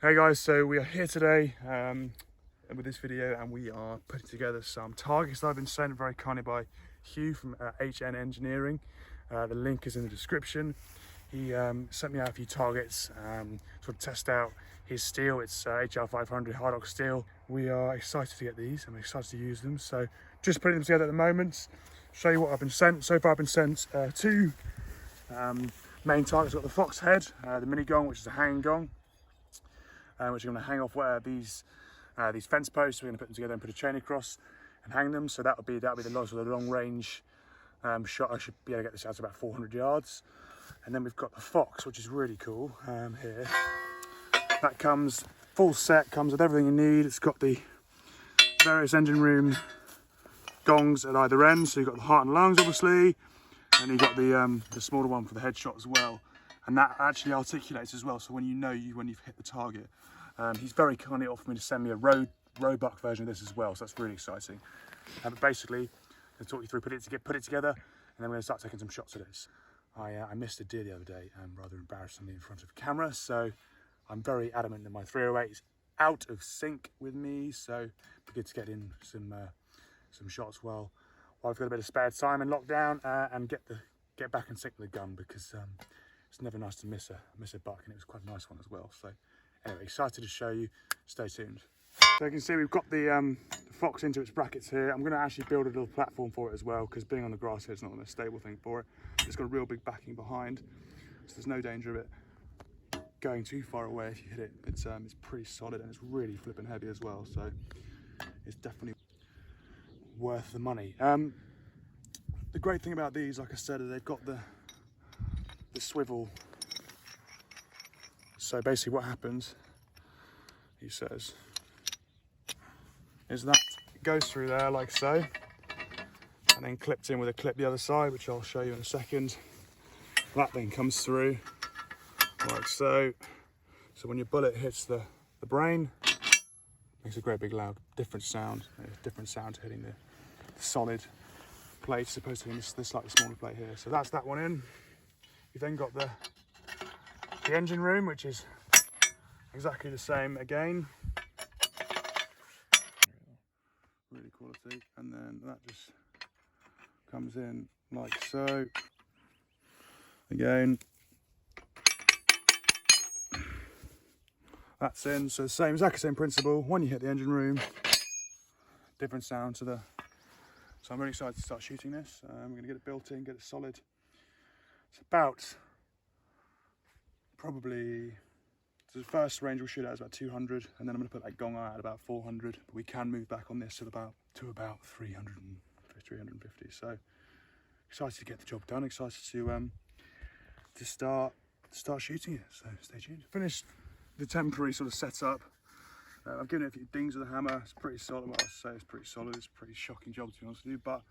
Hey guys, so we are here today with this video, and we are putting together some targets that I've been sent very kindly by Hugh from HN Engineering. The link is in the description. He sent me out a few targets to test out his steel. It's HR500 hardox steel. We are excited to get these. I'm excited to use them. So just putting them together at the moment. Show you what I've been sent. So far I've been sent two main targets. I've got the fox head, the mini gong, which is a hanging gong, which I'm going to hang off these fence posts. We're going to put them together and put a chain across and hang them. So that'll be the long range shot. I should be able to get this out to about 400 yards. And then we've got the fox, which is really cool here. That comes full set, comes with everything you need. It's got the various engine room gongs at either end. So you've got the heart and lungs, obviously, and you've got the smaller one for the headshot as well. And that actually articulates as well, so when when you've hit the target. He's very kindly offered me to send me a roebuck version of this as well, so that's really exciting. But basically, I'll talk you through, put it together, and then we're going to start taking some shots of this. I missed a deer the other day, rather embarrassingly in front of camera, so I'm very adamant that my 308 is out of sync with me, so it'd be good to get in some shots while I've got a bit of spare time and lockdown, and get back in sync with the gun, because it's never nice to miss a buck, and it was quite a nice one as well. So anyway, excited to show you. Stay tuned. So you can see we've got the fox into its brackets here. I'm going to actually build a little platform for it as well, because being on the grass here is not a stable thing for it. It's got a real big backing behind, so there's no danger of it going too far away if you hit it. It's pretty solid, and it's really flipping heavy as well, so it's definitely worth the money. The great thing about these, like I said, is they've got the swivel. So basically what happens, he says, is that it goes through there like so, and then clipped in with a clip the other side, which I'll show you in a second. That then comes through like so. So when your bullet hits the brain, it makes a great big loud different sound hitting the solid plate, as opposed to this slightly smaller plate here. So that's that one in. You've then got the engine room, which is exactly the same again. Really quality. And then that just comes in like so. Again. That's in. So exactly same principle. When you hit the engine room, different sound to the... So I'm really excited to start shooting this. We're going to get it built in, get it solid. It's about probably, the first range we'll shoot at is about 200, and then I'm going to put that gong out at about 400. But we can move back on this to about 300 and 350. So excited to get the job done. Excited to start shooting it. So stay tuned. Finished the temporary sort of setup. I've given it a few dings with a hammer. It's pretty solid. Well, I say it's pretty solid. It's a pretty shocking job, to be honest with you, but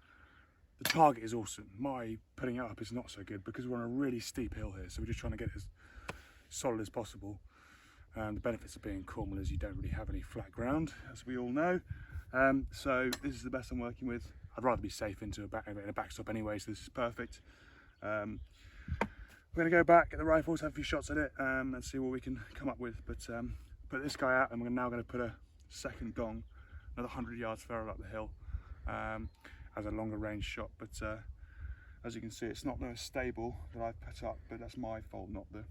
the target is awesome. My putting it up is not so good because we're on a really steep hill here, so we're just trying to get it as solid as possible. The benefits of being in Cornwall is you don't really have any flat ground, as we all know. So this is the best I'm working with. I'd rather be safe in a backstop anyway, so this is perfect. We're going to go back, get the rifles, have a few shots at it, and see what we can come up with. But put this guy out, and we're now going to put a second gong, another 100 yards further up the hill, as a longer range shot. But as you can see, it's not the most stable that I've put up, but that's my fault, not the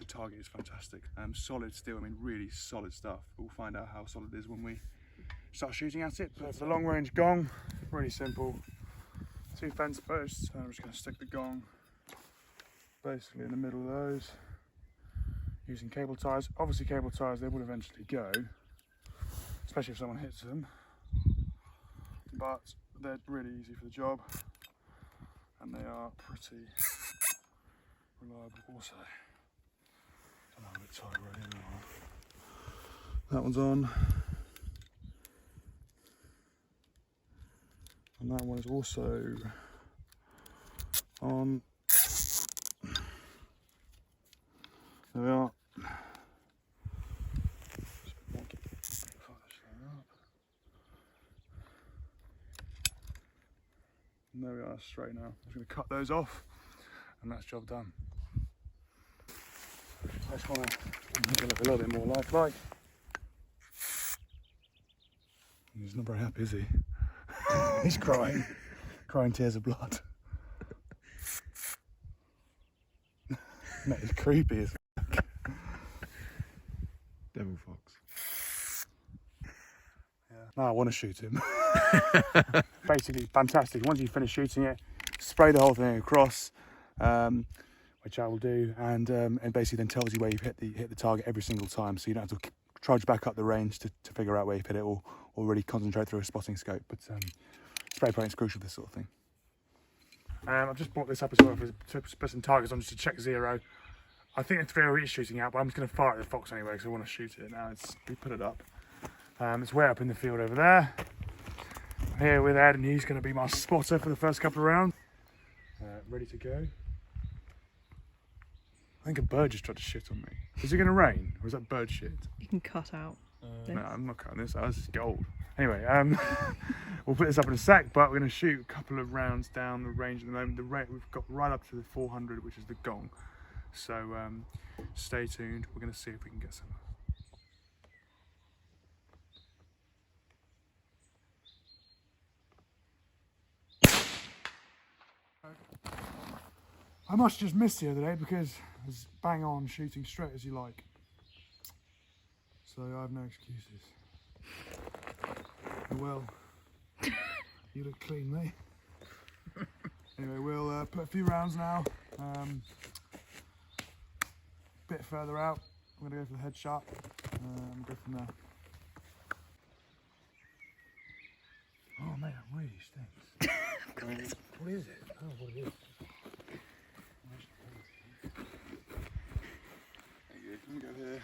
target is fantastic. Solid steel, I mean really solid stuff. We'll find out how solid it is when we start shooting at it. But for the long range gong, really simple. Two fence posts, and I'm just going to stick the gong basically in the middle of those, using cable ties. Obviously cable ties, they will eventually go, especially if someone hits them, but they're really easy for the job, and they are pretty reliable also. A bit tight right in now. That one's on, and that one is also on. There we are. And there we are, straight now. I'm just going to cut those off, and that's job done. I just want to Make it look a little bit more lifelike. He's not very happy, is he? He's crying tears of blood. Mate, it's creepy as fuck. Devil fox. Yeah. No, I want to shoot him. Basically, fantastic. Once you finish shooting it, spray the whole thing across, which I will do, and basically then tells you where you've hit the target every single time, so you don't have to trudge back up the range to figure out where you've hit it, or really concentrate through a spotting scope. But spray paint is crucial for this sort of thing. I've just brought this up as well to put some targets on just to check zero. I think the 308 is shooting out, but I'm just going to fire at the fox anyway because I want to shoot it. Now we put it up. It's way up in the field over there. I'm here with Ed, and he's going to be my spotter for the first couple of rounds. Ready to go. I think a bird just tried to shit on me. Is it going to rain, or is that bird shit? You can cut out. No, I'm not cutting this out. This is gold. Anyway, we'll put this up in a sec, but we're going to shoot a couple of rounds down the range at the moment. The rate we've got right up to the 400, which is the gong. So stay tuned. We're going to see if we can get some. I must just missed the other day because I was bang on shooting straight as you like. So I have no excuses. Well, you look clean, mate. Anyway, we'll put a few rounds now. Bit further out. I'm going to go for the headshot and go from there. Oh mate, that really stinks. What is it? I don't know what it is. Let me go here.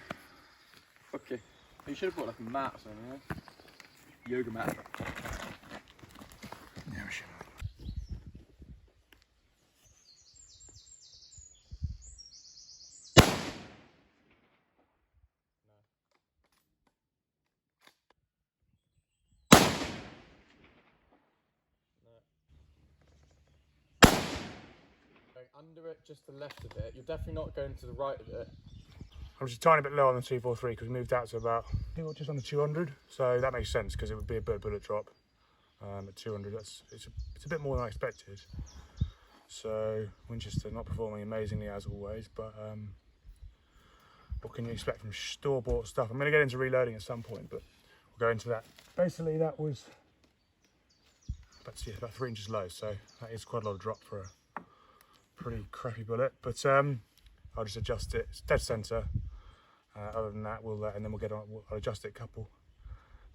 Okay. You should have brought like a mat or something, yeah? Yoga mat. Yeah, we should. Going under it, just to the left of it. You're definitely not going to the right of it. I'm just a tiny bit low on the 243 because we moved out to about, I think just under 200. So that makes sense because it would be a bird bullet drop at 200. It's a bit more than I expected. So Winchester not performing amazingly as always, but what can you expect from store-bought stuff? I'm going to get into reloading at some point, but we'll go into that. Basically, that was about 3 inches low, so that is quite a lot of drop for a pretty crappy bullet. But I'll just adjust it. It's dead centre. Other than that, and then we'll get on. I'll adjust it a couple,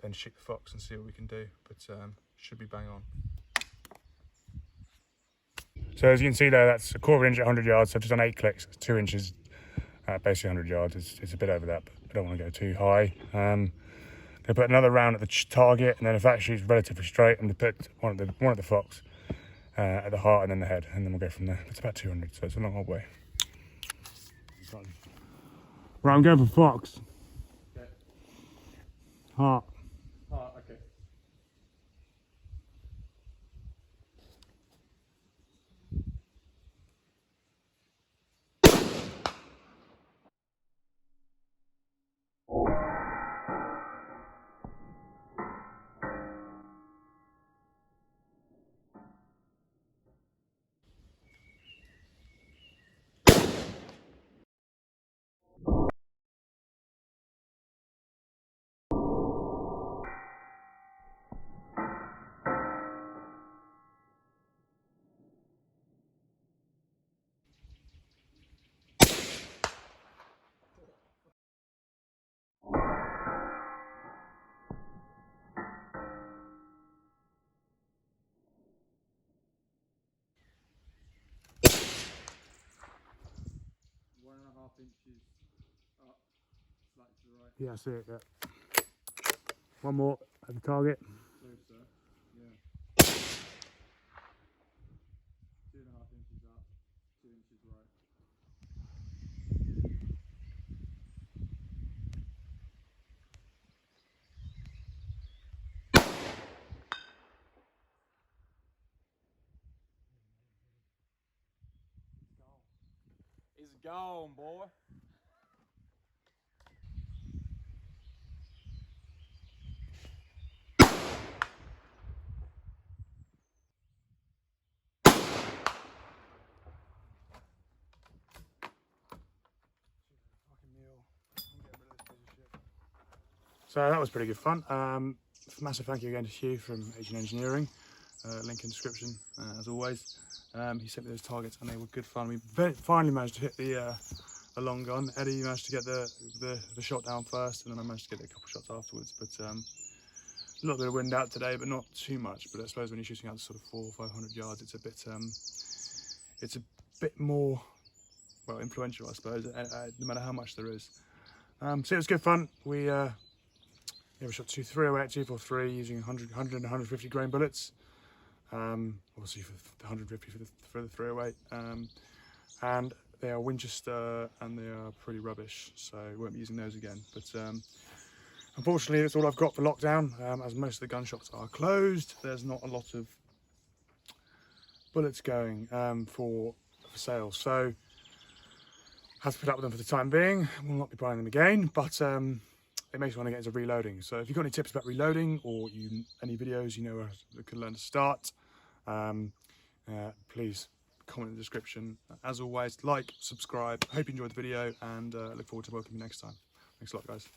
then shoot the fox and see what we can do. But should be bang on. So as you can see there, that's a quarter inch at 100 yards. So I've just done 8 clicks. It's 2 inches, basically 100 yards. It's a bit over that, but I don't want to go too high. Gonna put another round at the target, and then if that shoots relatively straight, I'm gonna put one at the fox at the heart, and then the head, and then we'll go from there. It's about 200, so it's a long old way. Right, I'm going for fox. Okay. Heart. Heart, okay. Inches up, slightly to the right. Yeah, I see it, yeah. One more at the target. Closer, yeah. 2.5 inches up, 2 inches right. It's gone, boy. So that was pretty good fun. Massive thank you again to Hugh from HNE Engineering. Link in description as always. He sent me those targets and they were good fun. We finally managed to hit the long gun. Eddie managed to get the shot down first, and then I managed to get a couple shots afterwards. But a little bit of wind out today, but not too much. But I suppose when you're shooting out to sort of 400 or 500 yards, it's a bit more, well, influential, I suppose, no matter how much there is. So it was good fun. We shot 2 308 243 using 100 and 150 grain bullets. Obviously for the 150 for the 308. And they are Winchester and they are pretty rubbish, so we won't be using those again. But unfortunately, that's all I've got for lockdown. As most of the gun shops are closed, there's not a lot of bullets going for sale. So have to put up with them for the time being. We'll not be buying them again, but it makes me want to get into reloading. So if you've got any tips about reloading or any videos you know that could learn to start, please comment in the description. As always, like, subscribe. Hope you enjoyed the video and look forward to welcoming you next time. Thanks a lot, guys.